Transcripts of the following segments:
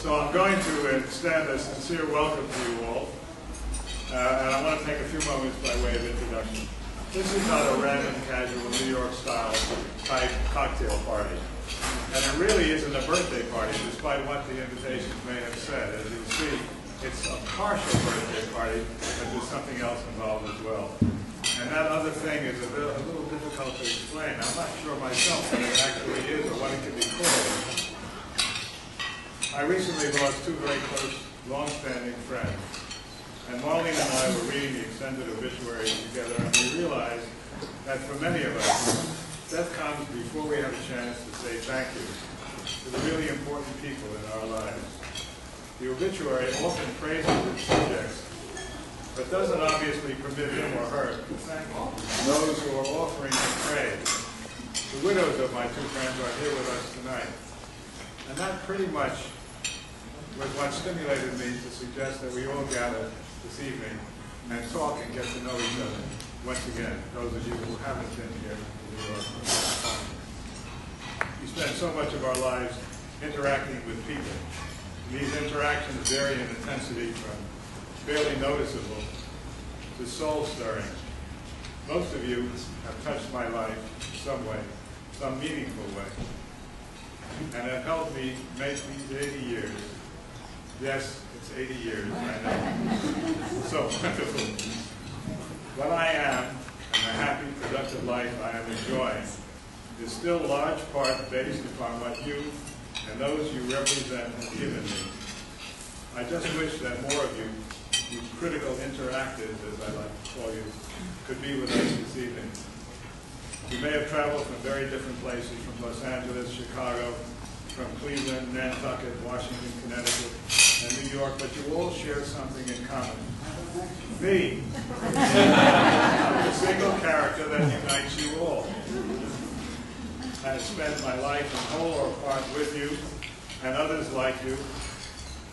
So I'm going to extend a sincere welcome to you all, and I want to take a few moments by way of introduction. This is not a random, casual, New York-style type cocktail party, and it really isn't a birthday party, despite what the invitations may have said. As you see, it's a partial birthday party, but there's something else involved as well. And that other thing is a little difficult to explain. I'm not sure myself what it actually is or what it could be called. I recently lost two very close, long-standing friends. And Marlene and I were reading the extended obituary together, and we realized that for many of us, death comes before we have a chance to say thank you to the really important people in our lives. The obituary often praises its subjects, but doesn't obviously permit him or her to thank those who are offering the praise. The widows of my two friends are here with us tonight. And that pretty much was what stimulated me to suggest that we all gather this evening and talk and get to know each other once again, those of you who haven't been here in New York. We spend so much of our lives interacting with people. And these interactions vary in intensity from barely noticeable to soul-stirring. Most of you have touched my life in some way, some meaningful way, and have helped me make these 80 years. Yes, it's 80 years, I know. So wonderful. What I am, and the happy, productive life I am enjoying, is still large part based upon what you and those you represent have given me. I just wish that more of you critical interactives, as I like to call you, could be with us this evening. You may have traveled from very different places, from Los Angeles, Chicago, from Cleveland, Nantucket, Washington, Connecticut, and New York, but you all share something in common. Me. I'm the single character that unites you all. I have spent my life in whole or part with you, and others like you,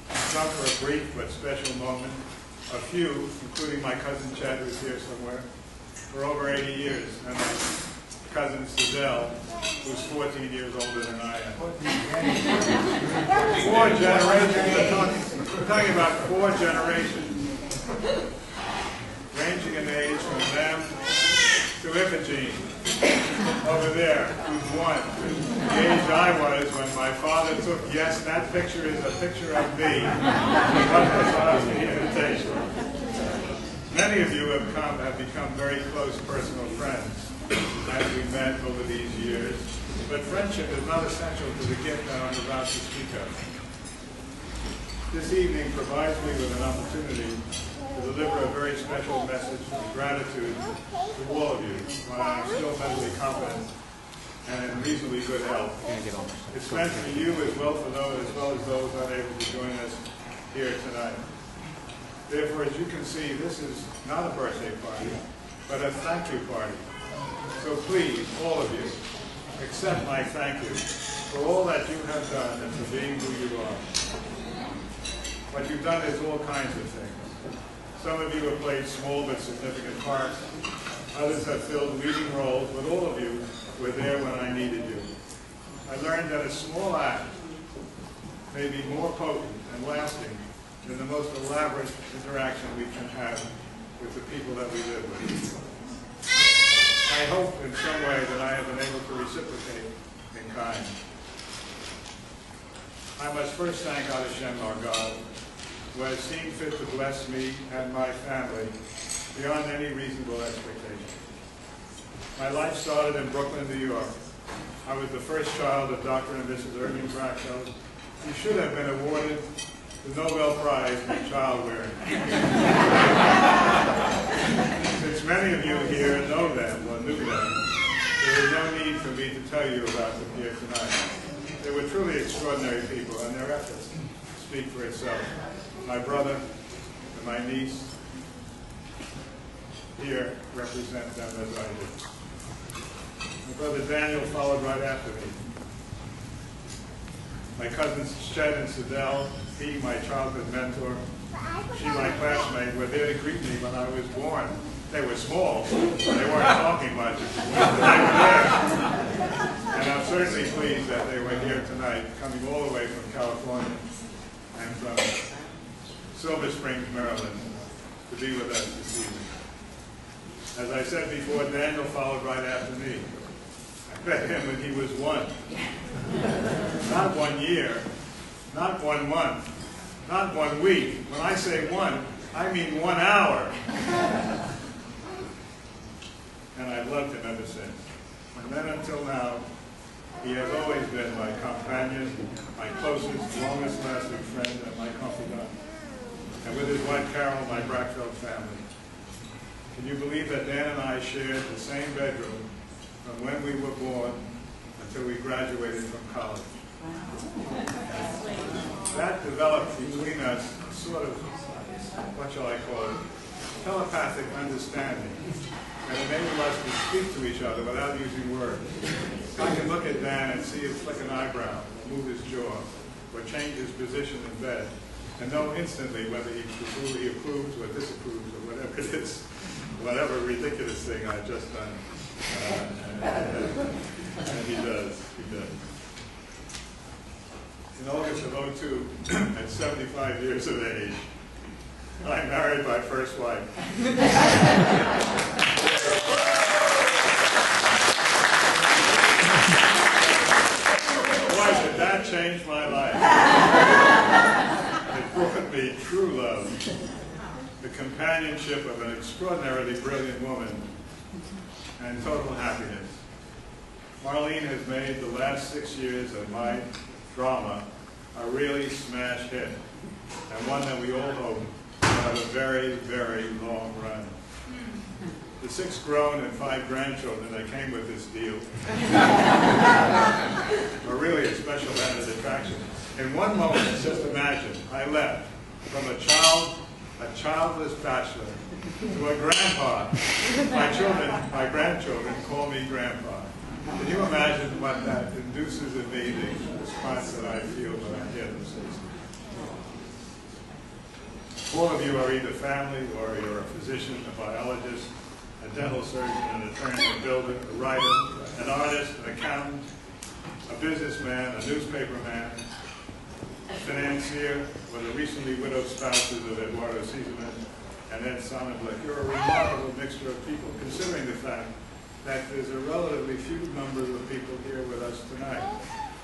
some for a brief but special moment, a few, including my cousin Chad, who's here somewhere, for over 80 years, and my cousin Sidel, who's 14 years older than I am. 4 generations. We're talking about 4 generations, ranging in age from them to Iphigene, over there, who's 1. The age I was when my father took, yes, that picture is a picture of me. The invitation. Many of you have become very close personal friends as we met over these years, but friendship is not essential to the gift that I'm about to speak of. This evening provides me with an opportunity to deliver a very special message of gratitude to all of you while I'm still mentally competent and in reasonably good health. It's meant for you as well as those unable to join us here tonight. Therefore, as you can see, this is not a birthday party, but a thank you party. So please, all of you, accept my thank you for all that you have done and for being who you are. What you've done is all kinds of things. Some of you have played small but significant parts. Others have filled leading roles, but all of you were there when I needed you. I learned that a small act may be more potent and lasting than the most elaborate interaction we can have with the people that we live with. I hope in some way that I have been able to reciprocate in kind. I must first thank Hashem, our God, who has seen fit to bless me and my family beyond any reasonable expectation. My life started in Brooklyn, New York. I was the first child of Dr. and Mrs. Irving Brachfeld, who should have been awarded the Nobel Prize in child rearing. Since many of you here know them or knew them, there is no need for me to tell you about them here tonight. They were truly extraordinary people, and their efforts speak for itself. My brother and my niece here represent them as I do. My brother Daniel followed right after me. My cousins Ched and Sidel, he, my childhood mentor, she, my classmate, were there to greet me when I was born. They were small, they weren't talking much, but they were there. And I'm certainly pleased that they were here tonight, coming all the way from California. and from Silver Springs, Maryland, to be with us this evening. As I said before, Daniel followed right after me. I met him when he was 1. Not 1 year, not 1 month, not 1 week. When I say 1, I mean 1 hour. And I've loved him ever since. And then until now, he has always been my companion, my closest, longest lasting friend, and my confidant. And with his wife Carol, my Brachfeld family. Can you believe that Dan and I shared the same bedroom from when we were born until we graduated from college? That developed between us a sort of, what shall I call it, telepathic understanding that enabled us to speak to each other without using words. I can look at Dan and see him flick an eyebrow, or move his jaw, or change his position in bed, and know instantly whether he approves or disapproves or whatever it is, whatever ridiculous thing I've just done. And he does. In August of '02, at 75 years of age, I married my first wife. Boy, did that change my life. It brought me true love, the companionship of an extraordinarily brilliant woman, and total happiness. Marlene has made the last 6 years of my drama a really smash hit, and one that we all hope will have a very, very long run. The 6 grown and 5 grandchildren that came with this deal are really a special added attraction. In one moment, just imagine, I left from a childless bachelor, to a grandpa. My grandchildren call me grandpa. Can you imagine what that induces in me, the response that I feel when I hear them say so? All of you are either family, or you're a physician, a biologist, a dental surgeon, an attorney, a builder, a writer, an artist, an accountant, a businessman, a newspaper man, a financier, or the recently widowed spouses of Eduardo Cizman and Ed Sonnenblick. You're a remarkable mixture of people, considering the fact that there's a relatively few numbers of people here with us tonight.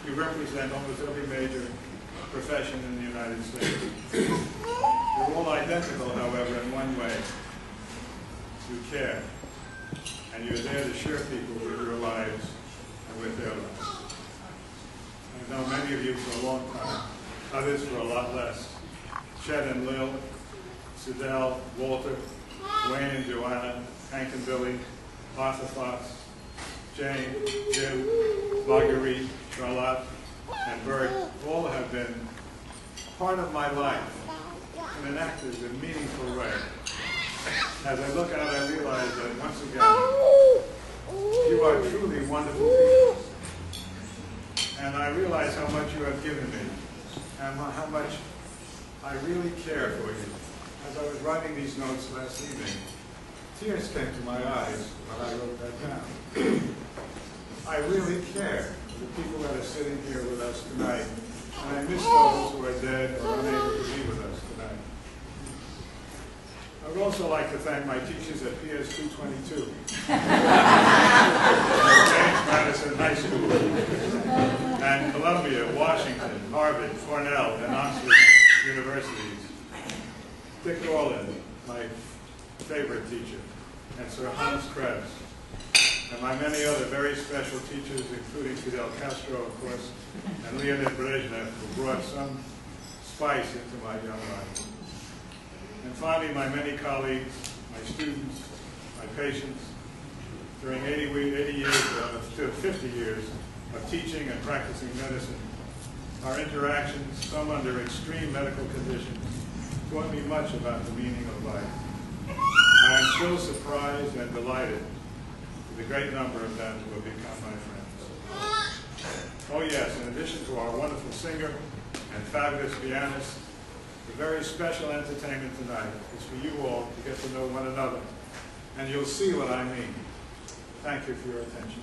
You represent almost every major profession in the United States. You're all identical, however, in one way. You care. And you're there to share people with your lives and with their lives. I've known many of you for a long time, others for a lot less. Chet and Lil, Sidel, Walter, Wayne and Joanna, Hank and Billy, Arthur Fox, Jane, Jim, Marguerite, Charlotte, and Bert all have been part of my life in an active and meaningful way. As I look out, I realize that once again, you are truly wonderful people. And I realize how much you have given me, and how much I really care for you. As I was writing these notes last evening, tears came to my eyes when I wrote that down. I really care for the people that are sitting here with us tonight, and I miss those who are dead or unable to be with us tonight. I would also like to thank my teachers at PS 222, James Madison High School, and Columbia, Washington, Harvard, Cornell, and Oxford universities. Dick Orland, my favorite teacher, and Sir Hans Krebs, and my many other very special teachers, including Fidel Castro, of course, and Leonid Brezhnev, who brought some spice into my young life. And finally, my many colleagues, my students, my patients, during 50 years of teaching and practicing medicine. Our interactions, some under extreme medical conditions, taught me much about the meaning of life. I am still surprised and delighted with the great number of them who have become my friends. Oh yes, in addition to our wonderful singer and fabulous pianist, the very special entertainment tonight is for you all to get to know one another. And you'll see what I mean. Thank you for your attention.